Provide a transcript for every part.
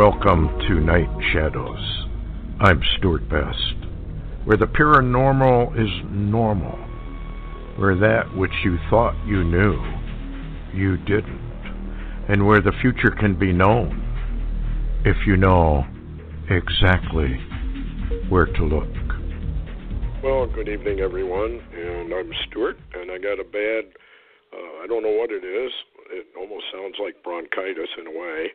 Welcome to Night Shadows. I'm Stuart Best, where the paranormal is normal, where that which you thought you knew, you didn't, and where the future can be known if you know exactly where to look. Well, good evening, everyone, and I'm Stuart, and I got a bad, I don't know what it is. It almost sounds like bronchitis in a way.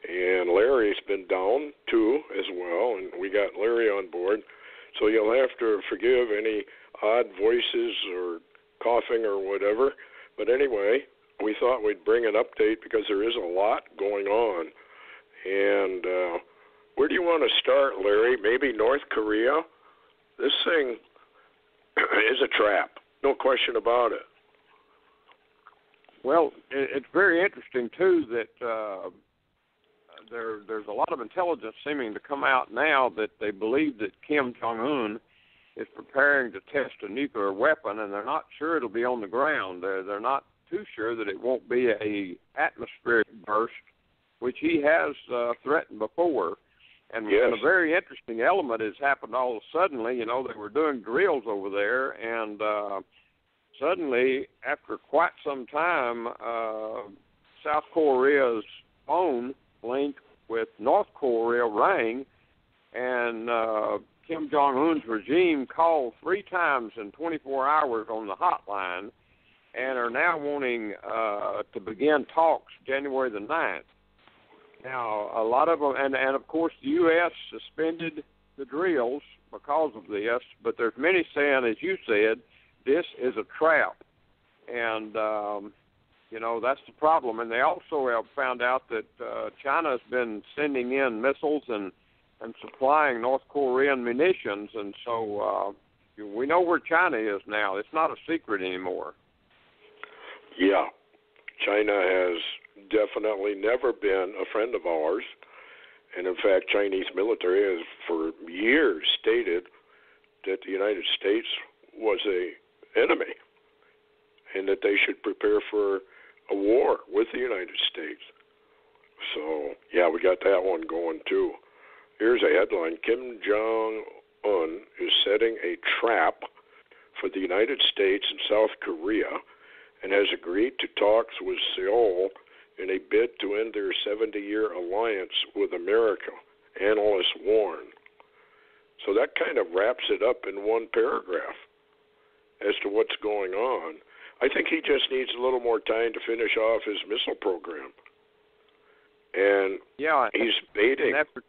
And Larry's been down, too, as well, and we got Larry on board. So you'll have to forgive any odd voices or coughing or whatever. But anyway, we thought we'd bring an update because there is a lot going on. And where do you want to start, Larry? Maybe North Korea? This thing is a trap, no question about it. Well, it's very interesting, too, that there's a lot of intelligence seeming to come out now that they believe that Kim Jong-un is preparing to test a nuclear weapon, and they're not sure it'll be on the ground. They're not too sure that it won't be a atmospheric burst, which he has threatened before. And, yes. And a very interesting element has happened all of a sudden. You know, they were doing drills over there, and suddenly, after quite some time, South Korea's phone link with North Korea rang, and Kim Jong-un's regime called 3 times in 24 hours on the hotline and are now wanting to begin talks January the 9th. Now, a lot of them, and of course the U.S. suspended the drills because of this, but there's many saying, as you said, this is a trap. And you know, that's the problem. And they also have found out that China's been sending in missiles and supplying North Korean munitions. And so we know where China is now. It's not a secret anymore. Yeah. China has definitely never been a friend of ours. And, in fact, Chinese military has for years stated that the United States was an enemy and that they should prepare for a war with the United States. So, yeah, we got that one going, too. Here's a headline. Kim Jong-un is setting a trap for the United States and South Korea and has agreed to talks with Seoul in a bid to end their 70-year alliance with America, analysts warn. So that kind of wraps it up in one paragraph as to what's going on. I think he just needs a little more time to finish off his missile program. And he's baiting. After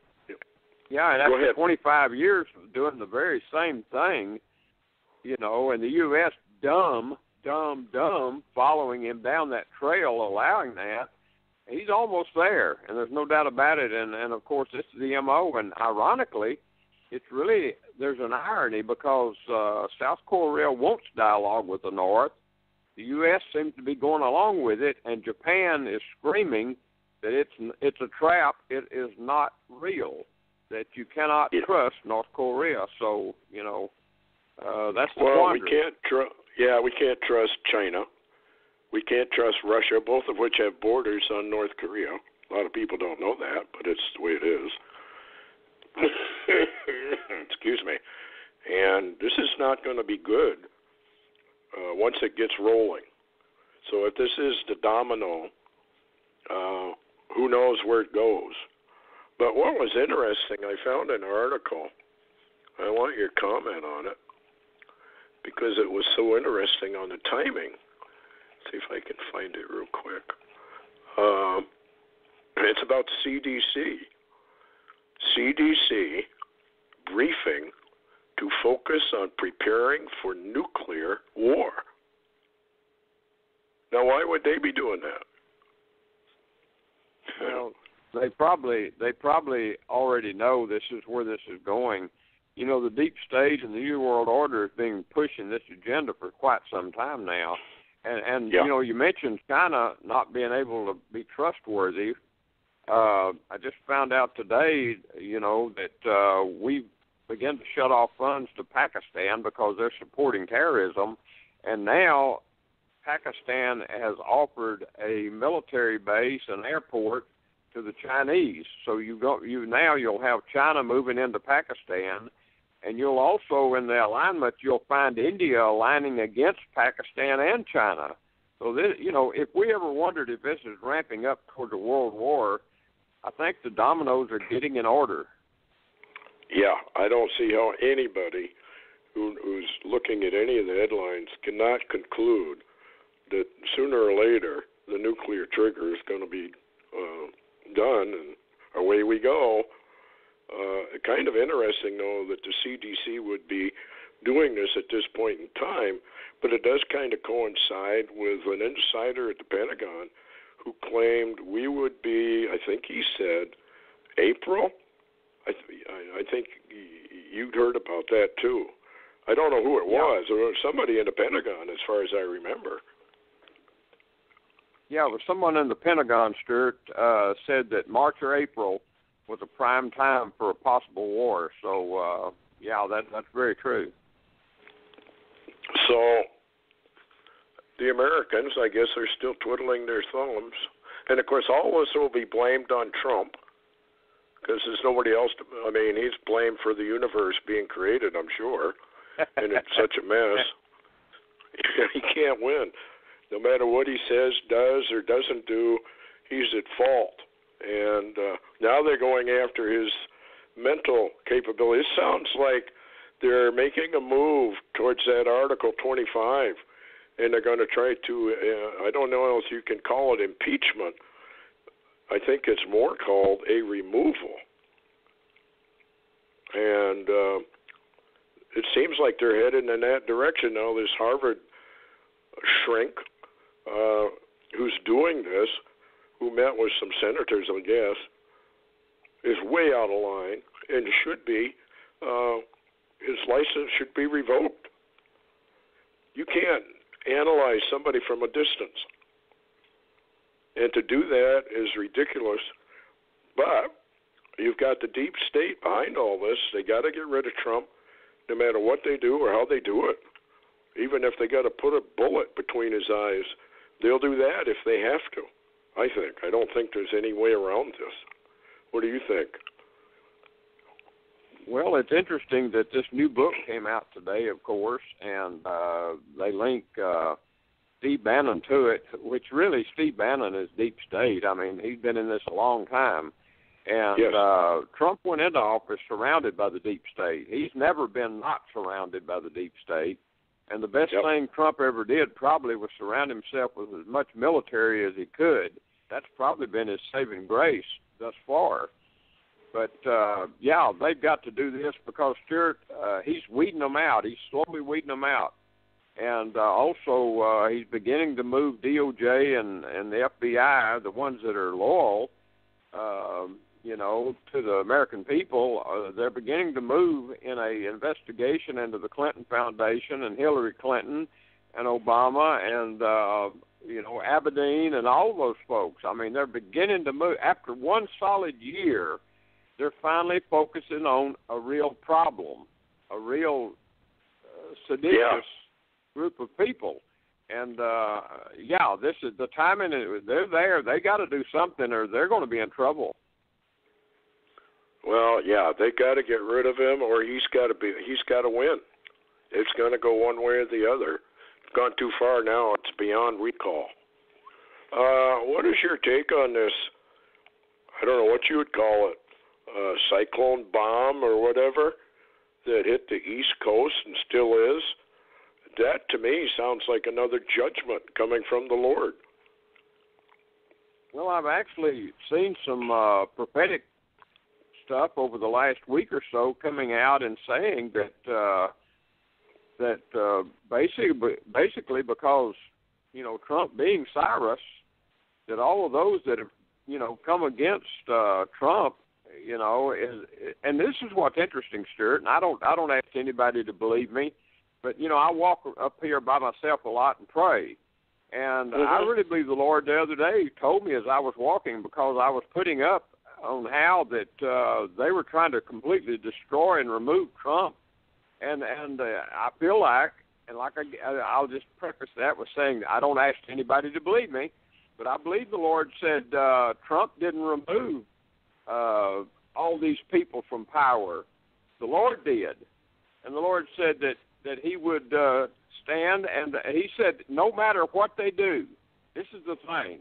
25 years of doing the very same thing, you know, and the U.S. dumb, following him down that trail, allowing that, he's almost there, and there's no doubt about it. And of course, this is the M.O., and ironically, it's really, there's an irony because South Korea wants dialogue with the North. The U.S. seems to be going along with it, and Japan is screaming that it's a trap. It is not real, that you cannot trust North Korea. So, you know, that's the quandary. We can't trust China. We can't trust Russia, both of which have borders on North Korea. A lot of people don't know that, but it's the way it is. Excuse me. And this is not going to be good once it gets rolling. So if this is the domino, who knows where it goes. But what was interesting, I found an article. I want your comment on it because it was so interesting on the timing. Let's see if I can find it real quick. It's about CDC. CDC briefing to focus on preparing for nuclear war. Now, why would they be doing that? Well, they probably already know this is where this is going. You know, the deep state and the New World Order has been pushing this agenda for quite some time now. And you know, you mentioned China not being able to be trustworthy. I just found out today, you know, that we began to shut off funds to Pakistan because they're supporting terrorism. And now Pakistan has offered a military base, an airport, to the Chinese. So you'll have China moving into Pakistan, and you'll also, in the alignment, you'll find India aligning against Pakistan and China. So this, if we ever wondered if this is ramping up toward a world war, I think the dominoes are getting in order. Yeah, I don't see how anybody who's looking at any of the headlines cannot conclude that sooner or later the nuclear trigger is going to be done, and away we go. Kind of interesting, though, that the CDC would be doing this at this point in time, but it does kind of coincide with an insider at the Pentagon who claimed we would be, I think he said, April? I think you'd heard about that, too. I don't know who it was. It was somebody in the Pentagon, as far as I remember. Yeah, it was someone in the Pentagon, Stuart, said that March or April was a prime time for a possible war. So, that's very true. So the Americans, I guess, are still twiddling their thumbs. And, of course, all this will be blamed on Trump because there's nobody else. He's blamed for the universe being created, I'm sure, and it's such a mess. He can't win. No matter what he says, does, or doesn't do, he's at fault. And now they're going after his mental capability. It sounds like they're making a move towards that Article 25, and they're going to try to, I don't know if you can call it impeachment. I think it's more called a removal. And it seems like they're heading in that direction now. This Harvard shrink who's doing this, who met with some senators, I guess, is way out of line and should be. His license should be revoked. You can't analyze somebody from a distance. And to do that is ridiculous. But you've got the deep state behind all this. They got to get rid of Trump no matter what they do or how they do it. Even if they got to put a bullet between his eyes, they'll do that if they have to, I think. I don't think there's any way around this. What do you think? Well, it's interesting that this new book came out today, of course, and they link Steve Bannon to it, which really Steve Bannon is deep state. I mean, he's been in this a long time. And yes. Trump went into office surrounded by the deep state. He's never been not surrounded by the deep state. And the best thing Trump ever did probably was surround himself with as much military as he could. That's probably been his saving grace thus far. But, they've got to do this because, Stuart, he's weeding them out. He's slowly weeding them out. And also he's beginning to move DOJ and the FBI, the ones that are loyal, to the American people. They're beginning to move in an investigation into the Clinton Foundation and Hillary Clinton and Obama and, Aberdeen and all those folks. I mean, they're beginning to move. After one solid year, they're finally focusing on a real problem, a real seditious group of people. And, this is the timing. They're there. They got to do something or they're going to be in trouble. Well, they got to get rid of him or he's got to win. It's going to go one way or the other. It's gone too far now. It's beyond recall. What is your take on this? I don't know what you would call it. Cyclone bomb or whatever that hit the East Coast and still is. That, to me, sounds like another judgment coming from the Lord. Well, I've actually seen some prophetic stuff over the last week or so coming out and saying that basically because, Trump being Cyrus, that all of those that have, come against Trump, and this is what's interesting, Stuart, and I don't ask anybody to believe me, but, I walk up here by myself a lot and pray. And I really believe the Lord the other day told me as I was walking, because I was putting up on how that they were trying to completely destroy and remove Trump. And I feel like, and I'll just preface that with saying I don't ask anybody to believe me, But I believe the Lord said Trump didn't remove all these people from power. The Lord did. And the Lord said that he would stand, and he said no matter what they do, this is the thing,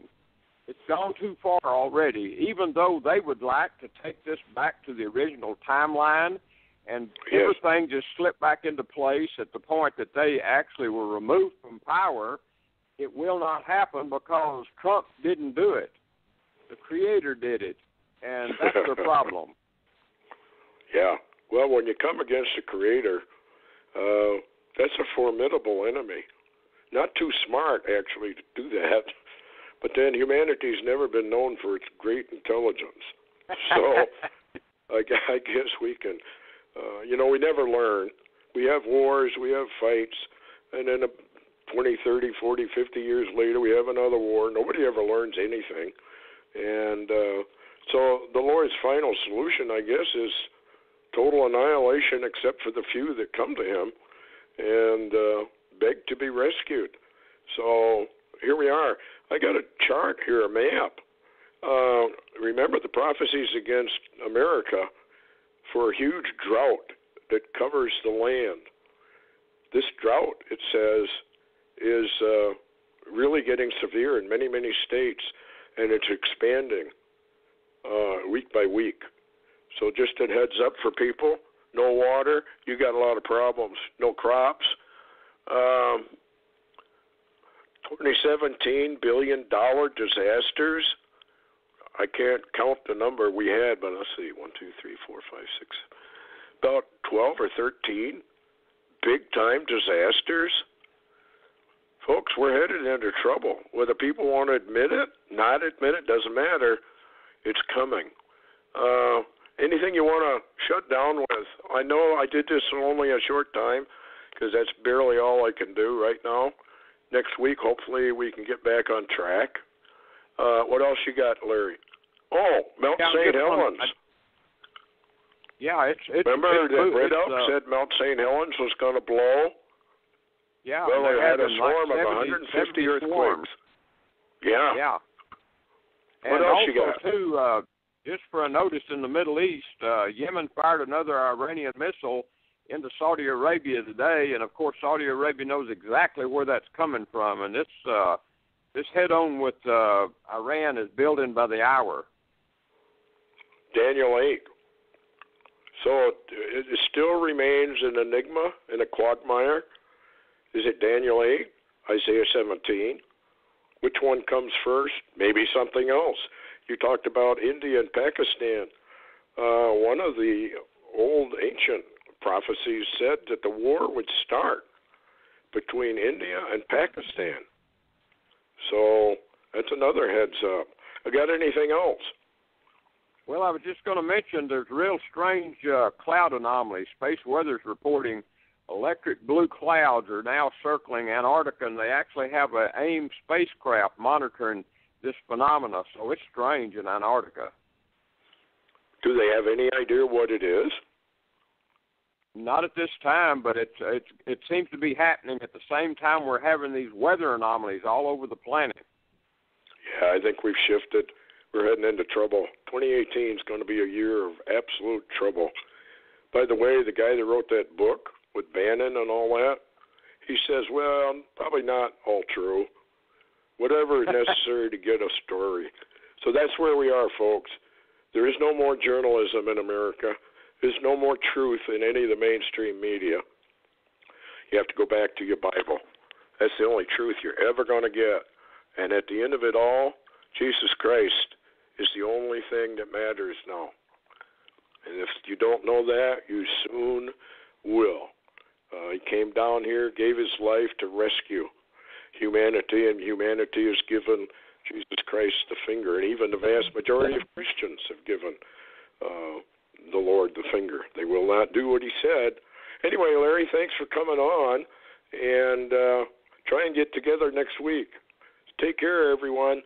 it's gone too far already, even though they would like to take this back to the original timeline and everything just slipped back into place at the point that they actually were removed from power. It will not happen because Trump didn't do it. The Creator did it, and that's the problem. Yeah. Well, when you come against the Creator, that's a formidable enemy. Not too smart, actually, to do that. But then humanity's never been known for its great intelligence. So I guess we can, we never learn. We have wars, we have fights, and then 20, 30, 40, 50 years later, we have another war. Nobody ever learns anything. And so the Lord's final solution, I guess, is total annihilation except for the few that come to him and beg to be rescued. So here we are. I got a chart here, a map. Remember the prophecies against America for a huge drought that covers the land. This drought, it says, is really getting severe in many, many states, and it's expanding week by week. So just a heads up for people, no water, you got a lot of problems. No crops. $2017 billion disasters. I can't count the number we had, but let's see, 1, 2, 3, 4, 5, 6, about 12 or 13 big-time disasters. Folks, we're headed into trouble. Whether people want to admit it, not admit it, doesn't matter. It's coming. Anything you want to shut down with? I know I did this in only a short time because that's barely all I can do right now. Next week, hopefully, we can get back on track. What else you got, Larry? Oh, Mount St. Helens. It's remember that Red Elk said Mount St. Helens was going to blow? Yeah. Well, they had a storm of 150 earthquakes. Yeah. Yeah. What and else also, you got? Too, just for a notice in the Middle East, Yemen fired another Iranian missile into Saudi Arabia today, and of course Saudi Arabia knows exactly where that's coming from, and this head-on with Iran is building by the hour. Daniel 8. So it still remains an enigma and a quagmire. Is it Daniel 8, Isaiah 17? Which one comes first? Maybe something else. You talked about India and Pakistan. One of the old ancient prophecies said that the war would start between India and Pakistan. So that's another heads up. I got anything else? Well, I was just going to mention there's real strange cloud anomalies. Space Weather's reporting electric blue clouds are now circling Antarctica, and they actually have an AIM spacecraft monitoring this phenomena. So it's strange in Antarctica. Do they have any idea what it is? Not at this time, but it seems to be happening at the same time we're having these weather anomalies all over the planet. Yeah, I think we've shifted. We're heading into trouble. 2018 is going to be a year of absolute trouble. By the way, the guy that wrote that book with Bannon and all that, he says, well, probably not all true. Whatever is necessary to get a story. So that's where we are, folks. There is no more journalism in America. There's no more truth in any of the mainstream media. You have to go back to your Bible. That's the only truth you're ever going to get. And at the end of it all, Jesus Christ is the only thing that matters now. And if you don't know that, you soon will. He came down here, gave his life to rescue humanity, and humanity has given Jesus Christ the finger. And even the vast majority of Christians have given the Lord the finger. They will not do what he said. Anyway, Larry, thanks for coming on, and try and get together next week. Take care, everyone.